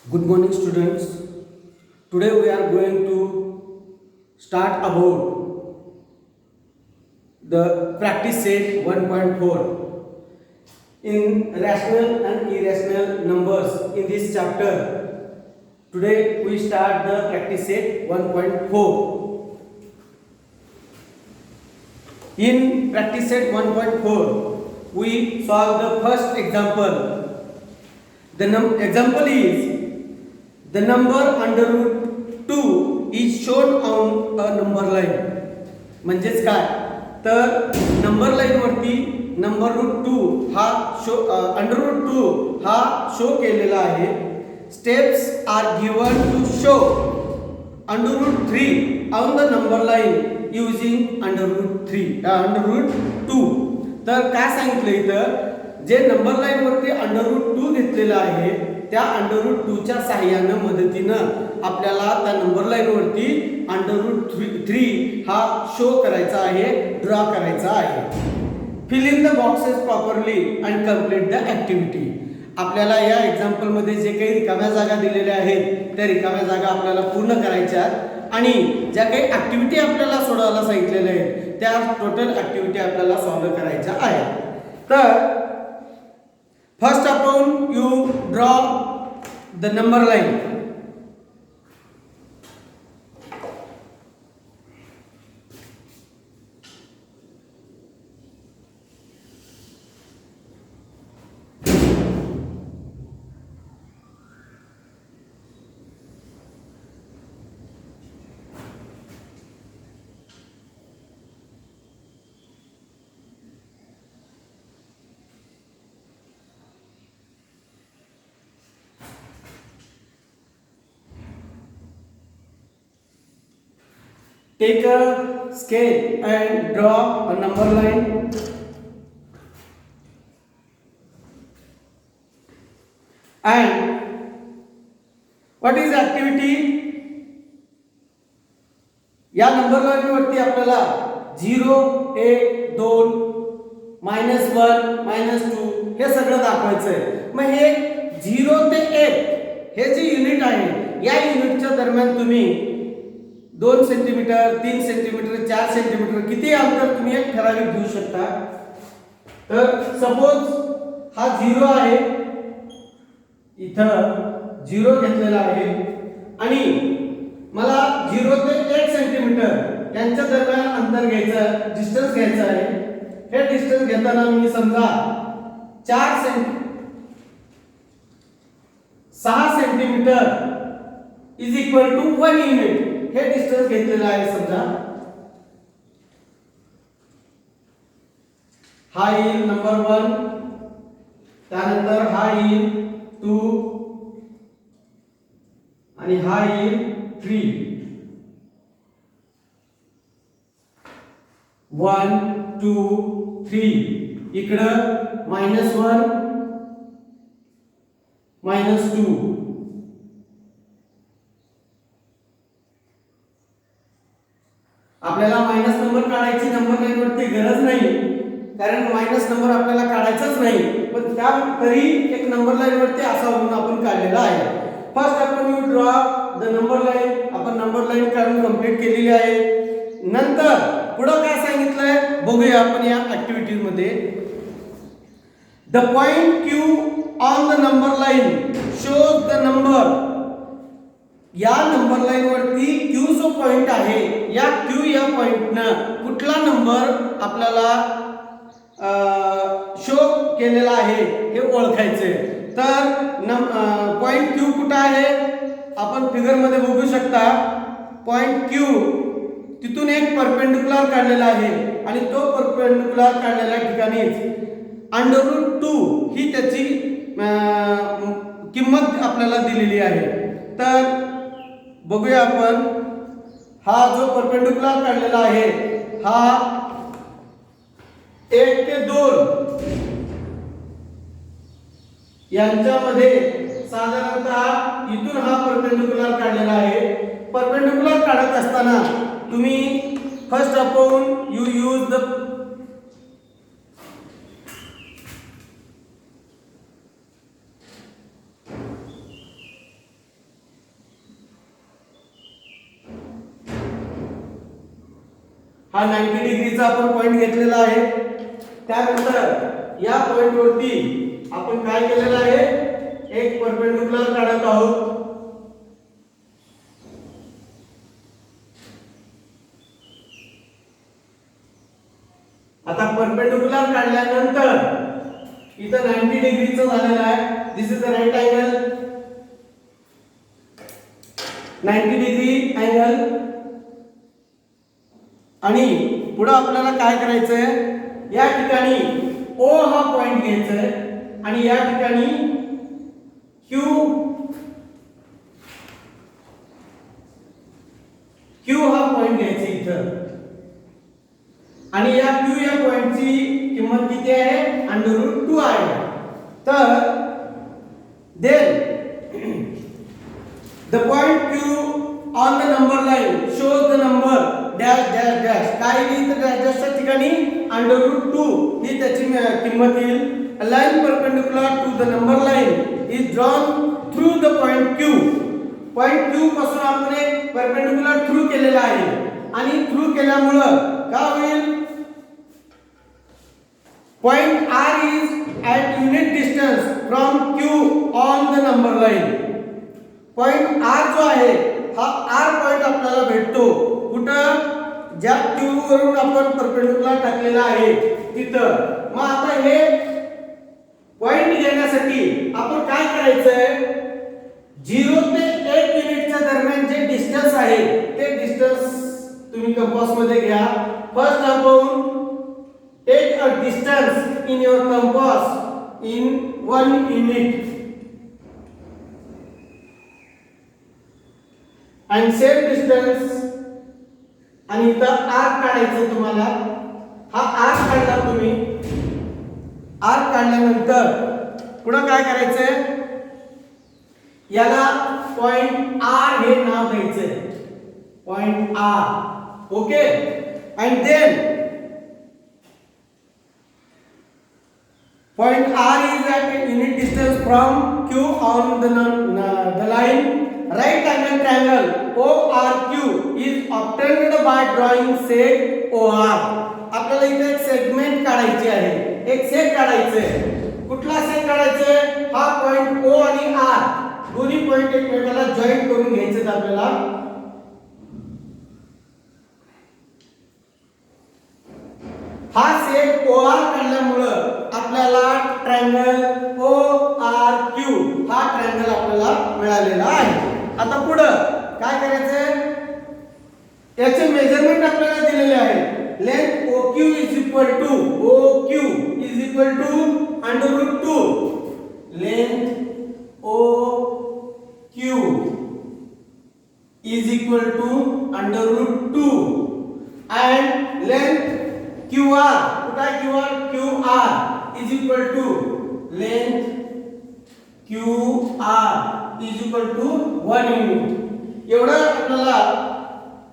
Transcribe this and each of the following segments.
Good morning, students. Today we are going to start about the practice set 1.4 in rational and irrational numbers. In this chapter, today we start the practice set 1.4. In practice set 1.4, we solve the first example. The example is the number under root 2 is shown on a number line. म्हणजेच काय तर number line वरती number root 2 हा show under root 2 हा show केलेला आहे. Steps are given to show under root 3 on the number line using under root 2. तर काय सांगितलं इथं जे नंबर लाईन वरती अंडर रूट 2 घेतलेला आहे त्या अंडर रूट 2 च्या सहाय्याने मदतीनं आपल्याला त्या नंबर लाईन वरती अंडर रूट 3 हा शो करायचा आहे, ड्रॉ करायचा आहे. Fill in the boxes properly and complete the activity. आपल्याला या एक्झाम्पल मध्ये जे काही रिकाम्या जागा दिलेल्या आहेत त्या रिकाम्या जागा आपल्याला पूर्ण करायच्या आणि ज्या काही ऍक्टिव्हिटी आपल्याला सोडवायला सांगितलेल्या आहेत त्या टोटल ऍक्टिव्हिटी आपल्याला सॉल्व्ह करायच्या आहेत. तर first upon you draw the number line. Take a scale and draw a number line. And what is activity? या नंबर लाईन वरती आपल्याला 0, 1, 2, -1, -2 हे सगळं दाखवायचं आहे. मग हे 0 ते 1 हे जे युनिट आहे या युनिटच्या दरम्यान तुम्ही 2 सेंटीमीटर, 3 सेंटीमीटर, 4 सेंटीमीटर किती अंतर तुम्ही एक ठराविक घेऊ शकता. तर सपोज हा 0 आहे, इथं 0 घेतलेला आहे आणि मला 0 ते 1 सेंटीमीटर यांच्या दरम्यान अंतर घ्यायचं, डिस्टन्स घ्यायचं आहे. हे डिस्टन्स घेताना मी समजा 6 centimetre is equal to 1 unit हे डिस्टन्स घेतलेलं आहे. समजा हा येईल नंबर 1, त्यानंतर हा येईल 2 आणि हा येईल 3. 1 2 3 इकडं -1 -2. आपल्याला मायनस नंबर काढायची नंबर लाईन वरती गरज नाही कारण मायनस नंबर आपल्याला काढायचाच नाही, पण त्या तरी एक नंबर लाईन वरती असा म्हणून आपण काढलेला आहे. फर्स्ट आपण you draw the number line. आपण नंबर लाईन काढून कंप्लीट केलेली आहे. नंतर पुढे काय सांगितलंय बघूया आपण या ऍक्टिव्हिटी मध्ये. The point Q on the number line shows the number. या नंबर लाईन वरती Q जो पॉइंट आहे या Q या पॉइंटनं कुठला नंबर आपल्याला शो केलेला आहे हे ओळखायचे. तर पॉइंट Q कुठे आहे आपण फिगर मध्ये बघू शकता. पॉइंट Q तिथून एक परपेंडिक्युलर काढलेला आहे आणि तो परपेंडिक्युलर काढलेल्या ठिकाणीच अंडर रूट 2 ही त्याची किंमत आपल्याला दिलेली आहे. तर बघूया आपण हा जो परपेंडिक्युलर काढलेला आहे हा 1 ते 2 यांच्यामध्ये साधारणतः इथून हा परपेंडिक्युलर काढलेला आहे. परपेंडिक्युलर काढत असताना तुम्ही first upon you use the हा 90 डिग्रीचा आपण पॉइंट घेतलेला आहे. त्यानंतर या पॉइंट वरती आपण काय केलेलं आहे, एक परपेंडिक्युलर काढत आहोत. आता परपेंडिक्युलर काढल्यानंतर इथं 90 डिग्रीचं झालेलं आहे. This is the right angle, 90 degree angle. आणि पुढे आपल्याला काय करायचंय, या ठिकाणी O हा पॉइंट घ्यायचा आहे आणि या ठिकाणी Q हा पॉइंट घ्यायचा इथं. आणि या Q या पॉइंटची किंमत किती आहे, √2 आहे. तर then the point Q on the number line shows the number dash dash dash. काय लिहितं dash dash च्या ठिकाणी √2 ही त्याची किंमत येईल. A line perpendicular to the number line is drawn through the point Q. Point Q पासून आपण एक perpendicular through केलेला आहे आणि थ्रू केल्यामुळे काय होईल, point R is at unit distance from Q on the number line. Point R जो आहे हा R पॉइंट आपल्याला भेटतो कुठं, ज्या Q वरून आपण परपेंडिक्युलर टाकलेला आहे तिथं. मग आता हे पॉइंट घेण्यासाठी आपण काय करायचंय, 0 ते 1 युनिटच्या दरम्यान जे डिस्टन्स आहे ते डिस्टन्स तुम्ही कंपास मध्ये घ्या. फर्स्ट आपण take a distance in your compass in 1 unit and same distance. आणि इथं आर्क काढायचं तुम्हाला. हा आर्क काढला तुम्ही. आर्क काढल्यानंतर पुढे काय करायचंय, याला पॉइंट R हे नाव द्यायचंय, point R. Okay. And then point R is at a unit distance from Q on the line. Right angle triangle ORQ is obtained by drawing set OR. आपल्याला इथे एक सेगमेंट काढायची आहे, एक सेट काढायचे. कुठला सेट काढायचे, हा पॉइंट O आणि R दोन्ही पॉइंट एकमेकाला जॉईन करून घ्यायचे आपल्याला. हा सेट OR काढल्यामुळे आपल्याला ट्रायंगल ORQ हा ट्रायंगल आपल्याला मिळालेला आहे. आता पुढे काय करायचंय, याचे मेजरमेंट आपल्याला दिलेले आहे. Length OQ is equal to √2. Length OQ is equal to √2 and length QR, कुठे QR is equal to length QR is equal to 1 unit. एवढा आपल्याला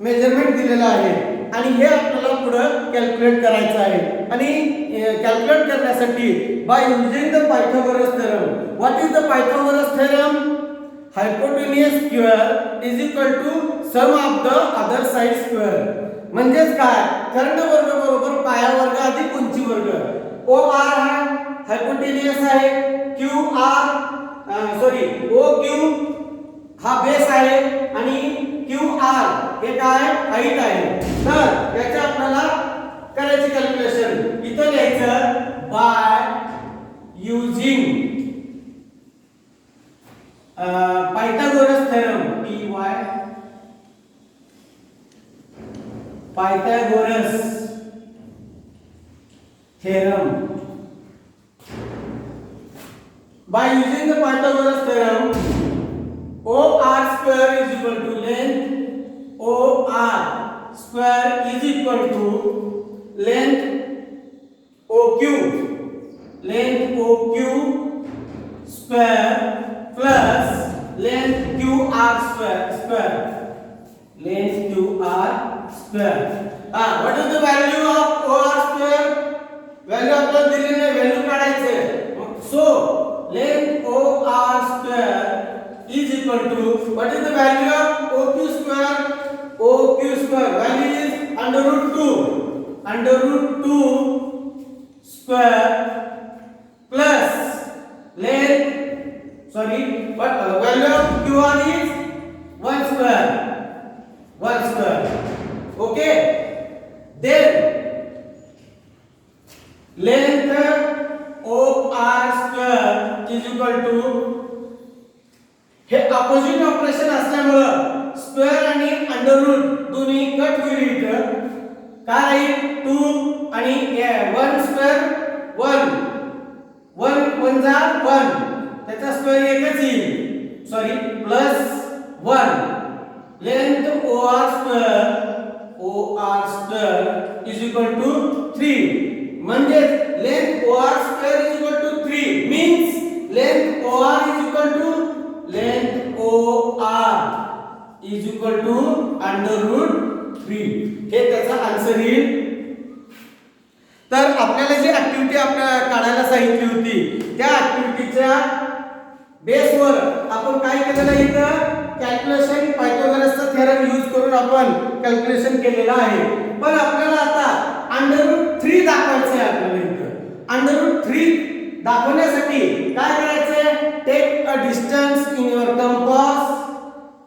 मेजरमेंट दिलेला आहे आणि हे आपल्याला पुढे कॅल्क्युलेट करायचं आहे. आणि कॅल्क्युलेट करण्यासाठी by using the Pythagoras theorem. What is the Pythagoras theorem, hypotenuse square is equal to sum of the other side square. म्हणजेच काय, कर्ण वर्ग बरोबर पाया वर्ग अधिक उंची वर्ग. OR हा हायपोटेन्युअस आहे, OQ हा बेस आहे आणि QR हे काय हाईट आहे. तर याचे आपल्याला करायची कॅल्क्युलेशन इथं लिहायचं by using Pythagoras theorem, Pythagoras theorem. By using the Pythagoras theorem, OR square is equal to length OR square is equal to length OQ square plus length QR square. Length QR square. What is the value of OR square? Value आपल्याला दिलेली आहे, value काढायचे. So length OR square is equal to, what is the value of OQ square? OQ square value is √2. sorry, but value of QR is 1 square. 1 square. Okay. Then length OR square is equal to, हे opposite operation असल्यामुळे square आणि under root दोन्ही cut होईल इथं. काय राहील 2 आणि 1 square 1 1 1 जा 1 त्याचा स्क्वेअर एकच येईल, sorry plus 1 length OR square is equal to 3. म्हणजे length OR square is equal to 3 means length OR is equal to length OR is equal to under root 3. हे त्याचा आन्सर येईल. तर आपल्याला जी ऍक्टिव्हिटी आपल्याला काढायला सांगितली होती त्या ऍक्टिव्हिटीच्या बेसवर आपण काय केलेलं आहे, इथं कॅल्क्युलेशन पायथागोरसचा थेरम यूज करून आपण कॅल्क्युलेशन केलेलं आहे. पण आपल्याला आता अंडर रूट 3 दाखवायचं आहे. आपल्याला इथं अंडर रूट 3 दाखवण्यासाठी काय करायचंय, take a distance in your compass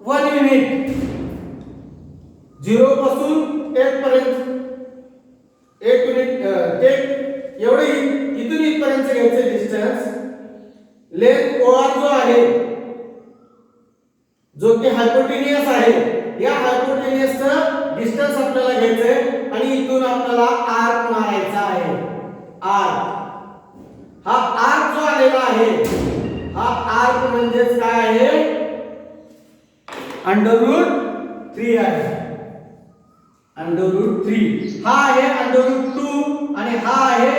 1 unit. 0 पासून 1 पर्यंत 1 युनिट टेक एवढे इथून इथपर्यंत घ्यायचे डिस्टन्स. लेंथ OR जो आहे जो की हायपोटेनियस आहे, या हायपोटेनियसचा डिस्टन्स आपल्याला घ्यायचंय आणि इथून आपल्याला आर्क मारायचा आहे. आर्क हा आर्क जो आलेला आहे, हा आर्क म्हणजे काय आहे, अंडर रूट 3 आहे. अंडर रूट 3 हा आहे अंडर रूट 2 आणि हा आहे,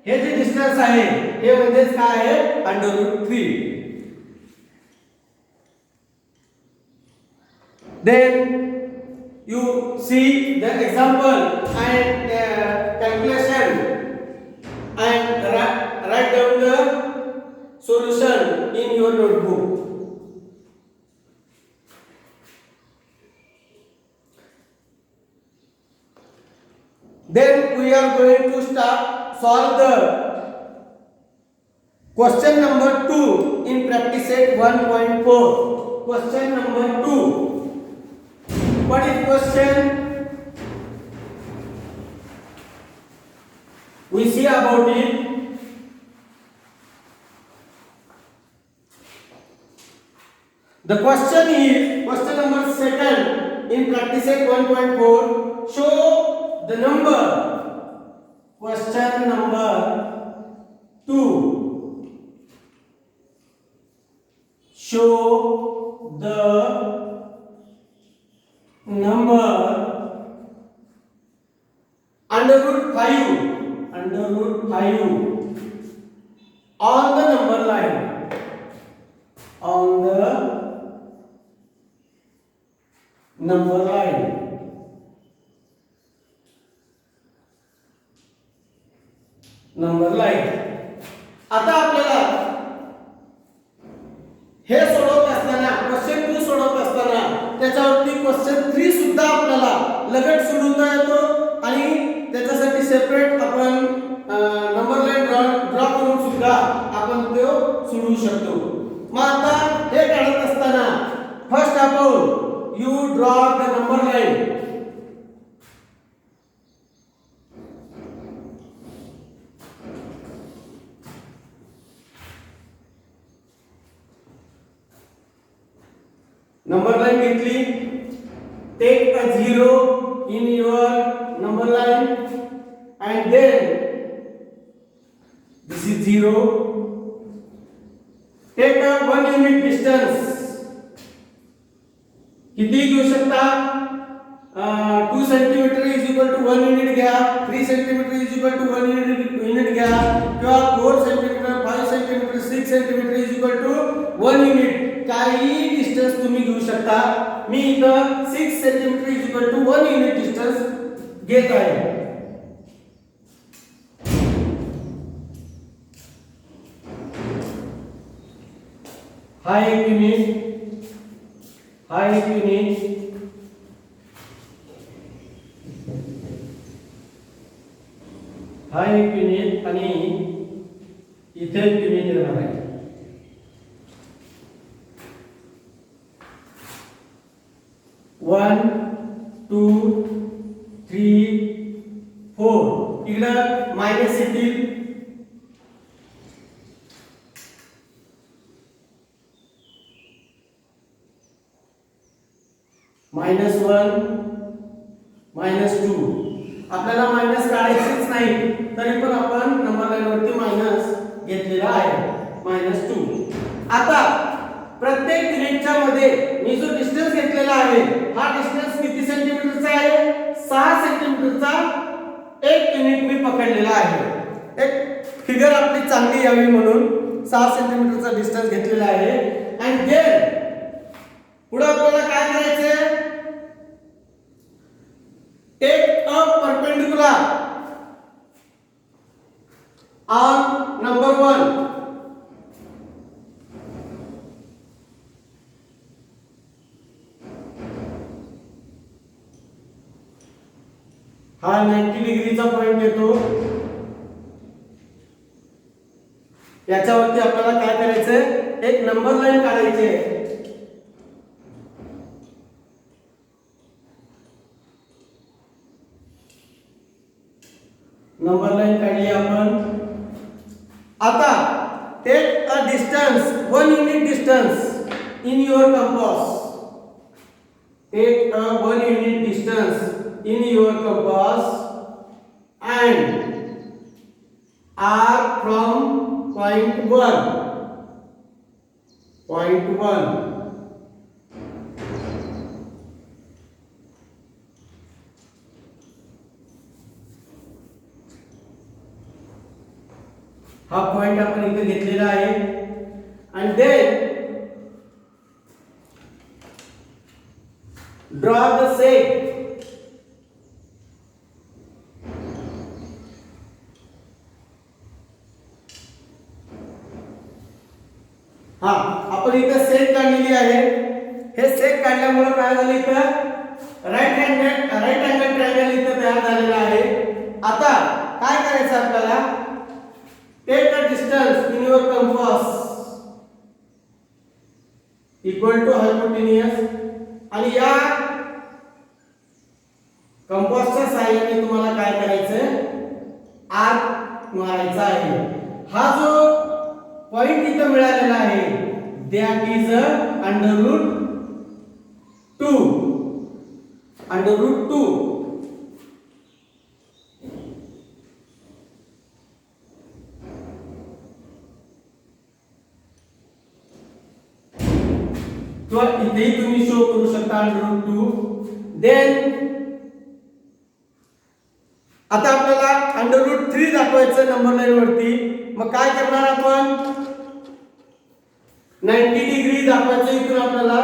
हे जे डिस्टन्स आहे हे म्हणजे काय आहे, under root 3. Then you see the example and calculation and write down the solution in your notebook. Then we are going to solve the question number 2 in practice set 1.4. Question number 2. What is question? We see about it. The question is question number 2 in practice set 1.4. Show the number. Question number 2. Show the number under root 5 on the number line. On the number line. Number line. आता आपल्याला हे सोडवत असताना question 2 सोडवत असताना त्याच्यावरती question 3 सुद्धा आपल्याला लगेच सोडवता येतो आणि त्याच्यासाठी सेपरेट आपण नंबर लाईन ड्रॉ करून सुद्धा आपण तो सोडवू शकतो. मग आता हे काढत असताना first of all you draw the number line. Number line घेतली. Take a 0 in your number line and then this is 0. Take a 1 unit distance. किती घेऊ शकता, 2 centimetre is equal to 1 unit घ्या, 3 centimetre is equal to 1 unit घ्या किंवा 4 centimetre, 5 centimetre, 6 centimetre is equal to 1 unit. काही distance तुम्ही घेऊ शकता. मी इथं 6 centimetre is equal to 1 unit distance घेत आहे. हा 1 युनिट, हा 1 युनिट, हा 1 युनिट आणि इथे 1 युनिट येणार आहे. 1 2 3 4 इकडं मायनस येतील -1 -2 आपल्याला मायनस काढायचीच नाही तरी पण आपण नंबर लाईन वरती मायनस घेतलेला आहे -2. आता प्रत्येक युनिटच्या मध्ये मी जो डिस्टन्स घेतलेला आहे हा डिस्टन्स किती सेंटीमीटरचा आहे 6 सेंटीमीटरचा एक युनिट मी पकडलेला आहे एक फिगर आपली चांगली यावी म्हणून 6 सेंटीमीटरचा डिस्टन्स घेतलेला आहे आणि देन पुढे आपल्याला काय करायचंय take a perpendicular on number 1 हा 90 डिग्रीचा पॉइंट येतो याच्यावरती आपल्याला काय करायचंय एक नंबर लाईन काढायची आहे नंबर लाईन काढली आपण आता take a distance 1 unit distance in your compass take a 1 unit distance in your compass and are from point 1 हा पॉइंट आपण इथे घेतलेला आहे and then draw the set हा आपण इथे सेट काढलेली आहे हे सेट काढल्यामुळे काय झालं इथं राईट अँगल ट्रायंगल इथे तयार झालेला आहे आता काय करायचं आपल्याला take a distance in your compass equal to hypotenuse आणि या कंपासच्या सहाय्याने तुम्हाला काय करायचं आर्क मारायचा आहे हा जो पॉइंट इथं मिळालेला आहे दॅट इज √2 तो इथेही तुम्ही शो करू शकता √2 देन आता आपल्याला √3 दाखवायचं नंबर लाईन वरती मग काय करणार आपण 90 डिग्री दाखवायचं इथून आपल्याला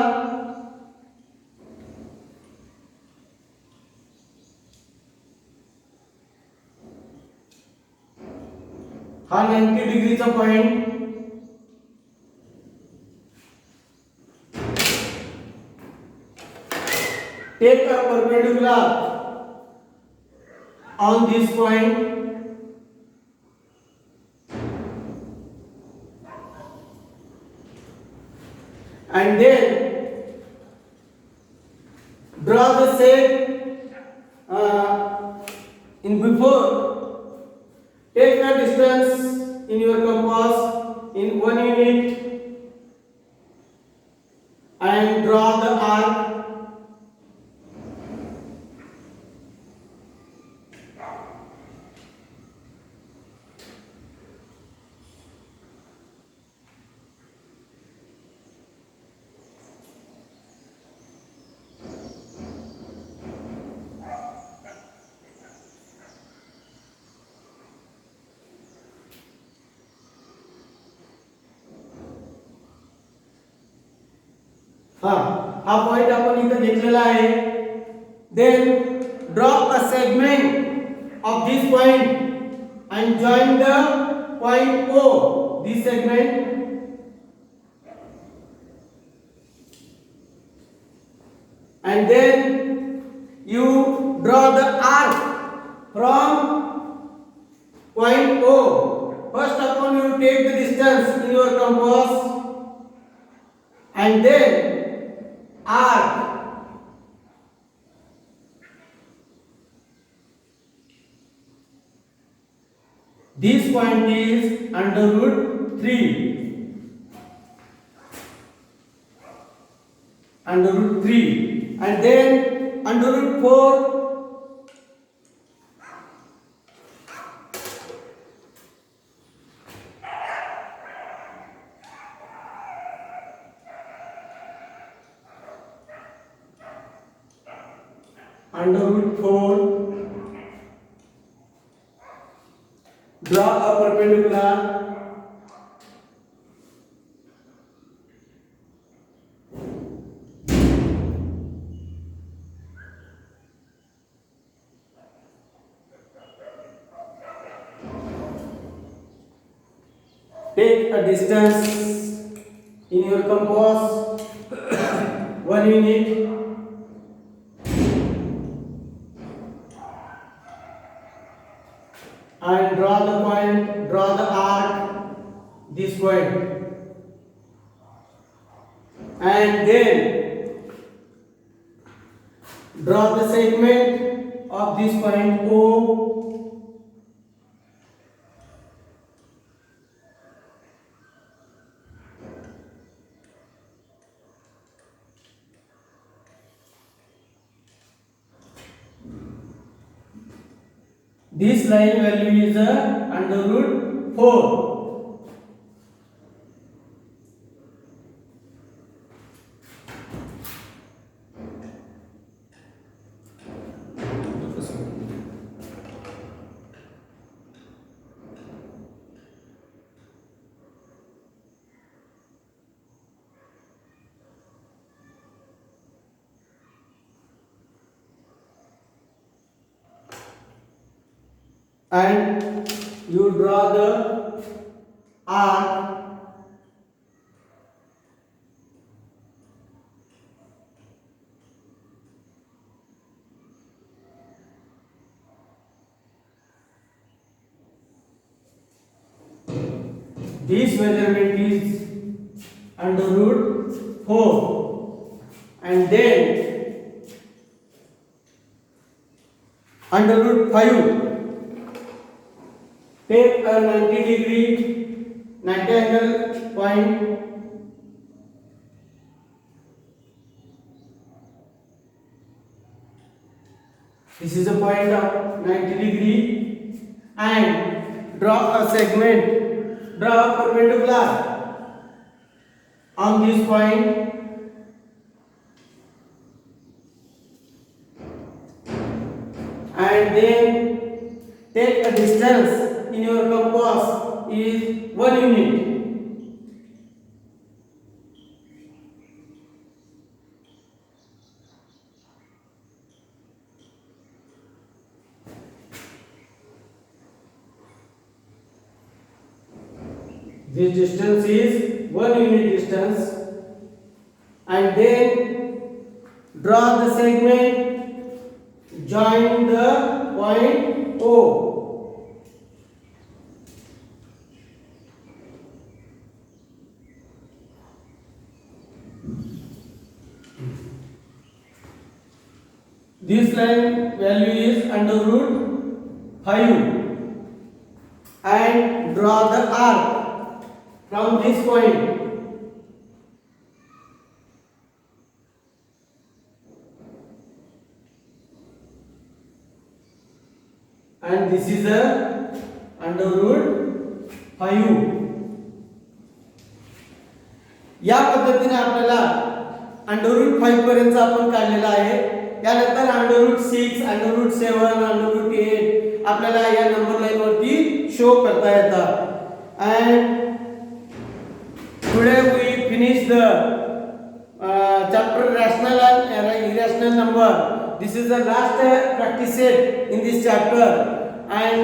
हा 90 डिग्रीचा point take a perpendicular on this point and then draw the set in before take a distance in your compass in 1 unit and draw the arc हा पॉइंट आपण इथे घेतलेला आहे then draw a segment of this point and join the point O this segment and then you draw the arc from point O first upon you take the distance in your compass and then arc This point is under root 3. Under root 3. And then under root 4. Under root 4. Draw a perpendicular. Take a distance in your compass 1 unit. And draw the point, draw the arc, this point, and then draw the segment of this point O. This line value is under root 4. And you draw the arc. This measurement is under root 4. And then under root 5. Take a 90 angle point. This is a point of 90 and draw a segment, draw a perpendicular on this point. And then take a distance in your compass is 1 unit. This distance is 1 unit distance, and then draw the segment, join the point O. This line value is under root 5, and draw the arc from this point. And this is a under root 5. या पद्धतीने आपल्याला under root 5 पर्यंत आपण काढलेला आहे. यानंतर under root 6, under root 7, under root 8 आपल्याला या नंबर लाइन वरती शो करता येतात. And today we finish the chapter rational and irrational number. This is the last practice set in this chapter, and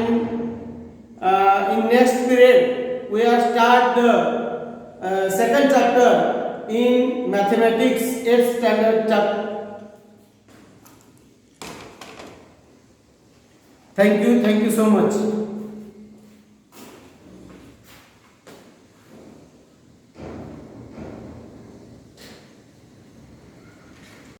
in next period we are start the second chapter in mathematics 8th standard chapter. Thank you so much.